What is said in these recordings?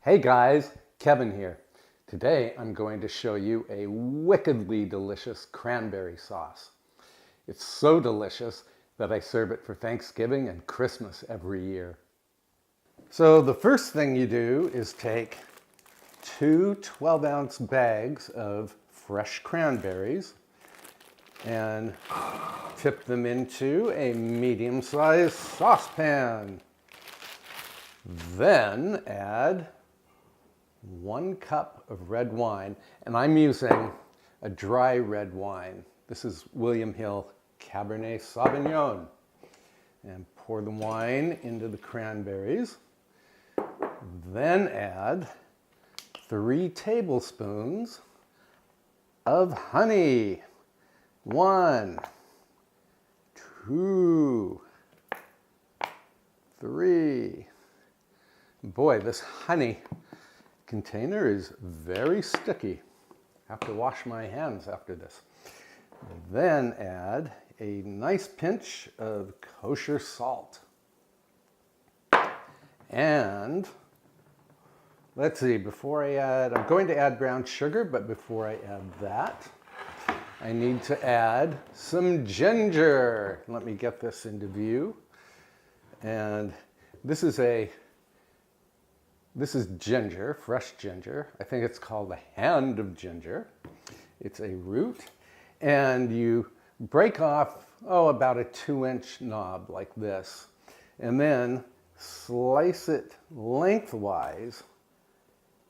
Hey guys, Kevin here. Today I'm going to show you a wickedly delicious cranberry sauce. It's so delicious that I serve it for Thanksgiving and Christmas every year. So the first thing you do is take two 12-ounce bags of fresh cranberries and tip them into a medium-sized saucepan. Then add 1 cup of red wine, and I'm using a dry red wine. This is William Hill Cabernet Sauvignon. And pour the wine into the cranberries. Then add 3 tablespoons of honey. 1, 2, 3. Boy, this honey container is very sticky. I have to wash my hands after this. Then add a nice pinch of kosher salt. And let's see, I'm going to add brown sugar, but before I add that, I need to add some ginger. Let me get this into view. And this is ginger, fresh ginger. I think it's called a hand of ginger. It's a root. And you break off, about a 2-inch knob like this. And then slice it lengthwise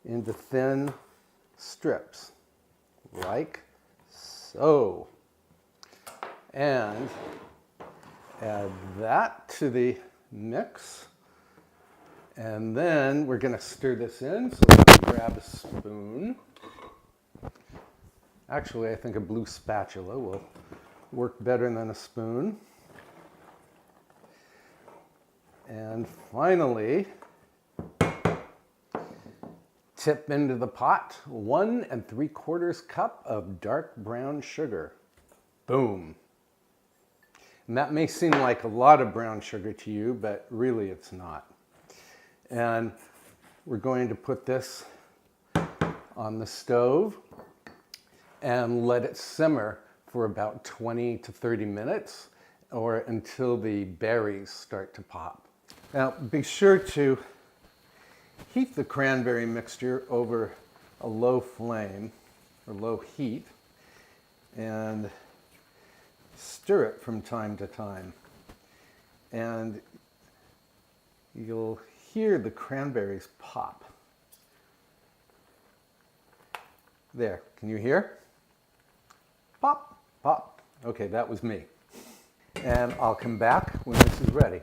into thin strips, like so. And add that to the mix. And then we're going to stir this in, so let me grab a spoon. Actually, I think a blue spatula will work better than a spoon. And finally, tip into the pot 1 3/4 cup of dark brown sugar. Boom. And that may seem like a lot of brown sugar to you, but really it's not. And we're going to put this on the stove and let it simmer for about 20 to 30 minutes or until the berries start to pop. Now, be sure to heat the cranberry mixture over a low flame or low heat and stir it from time to time. And you'll hear the cranberries pop. There, can you hear? Pop, pop. Okay, that was me. And I'll come back when this is ready.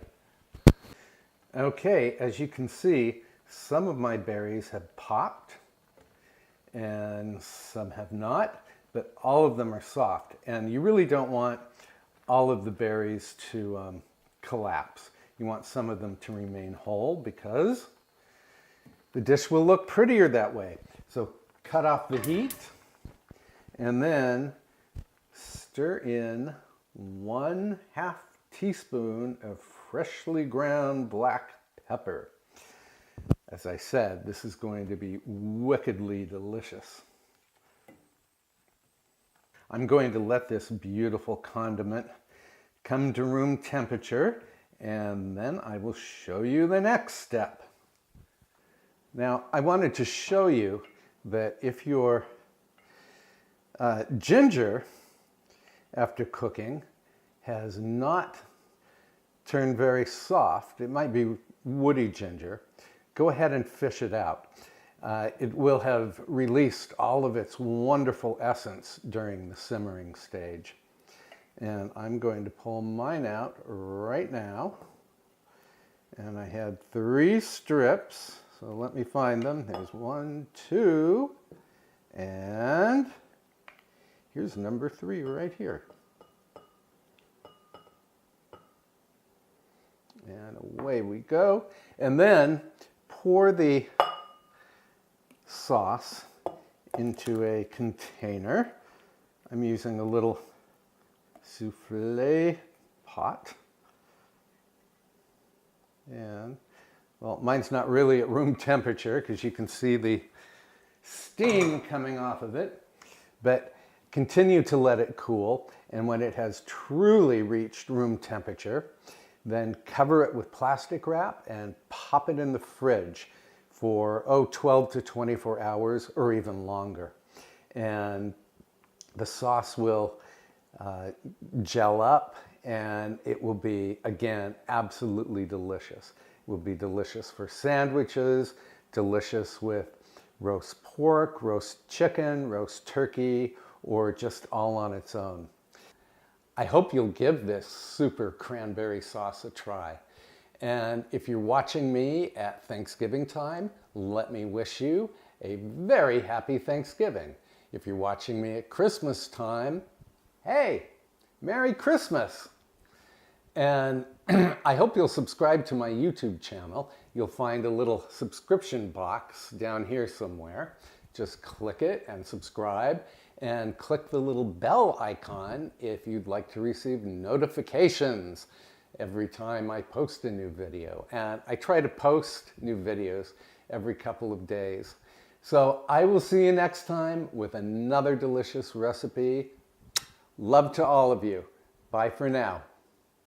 Okay, as you can see, some of my berries have popped and some have not, but all of them are soft. And you really don't want all of the berries to collapse. You want some of them to remain whole because the dish will look prettier that way. So cut off the heat and then stir in 1/2 teaspoon of freshly ground black pepper. As I said, this is going to be wickedly delicious. I'm going to let this beautiful condiment come to room temperature, and then I will show you the next step. Now, I wanted to show you that if your ginger, after cooking, has not turned very soft, it might be woody ginger, go ahead and fish it out. It will have released all of its wonderful essence during the simmering stage. And I'm going to pull mine out right now. And I had 3 strips, so let me find them. There's 1, 2, and here's number 3 right here. And away we go. And then pour the sauce into a container. I'm using a little souffle pot. And Well, mine's not really at room temperature because you can see the steam coming off of it, but continue to let it cool. And when it has truly reached room temperature, then cover it with plastic wrap and pop it in the fridge for, 12 to 24 hours or even longer. And the sauce will gel up and it will be, again, absolutely delicious. It will be delicious for sandwiches, delicious with roast pork, roast chicken, roast turkey, or just all on its own. I hope you'll give this super cranberry sauce a try. And if you're watching me at Thanksgiving time, let me wish you a very happy Thanksgiving. If you're watching me at Christmas time, hey, Merry Christmas! And I hope you'll subscribe to my YouTube channel. You'll find a little subscription box down here somewhere. Just click it and subscribe, and click the little bell icon if you'd like to receive notifications every time I post a new video. And I try to post new videos every couple of days. So I will see you next time with another delicious recipe. Love to all of you. Bye for now.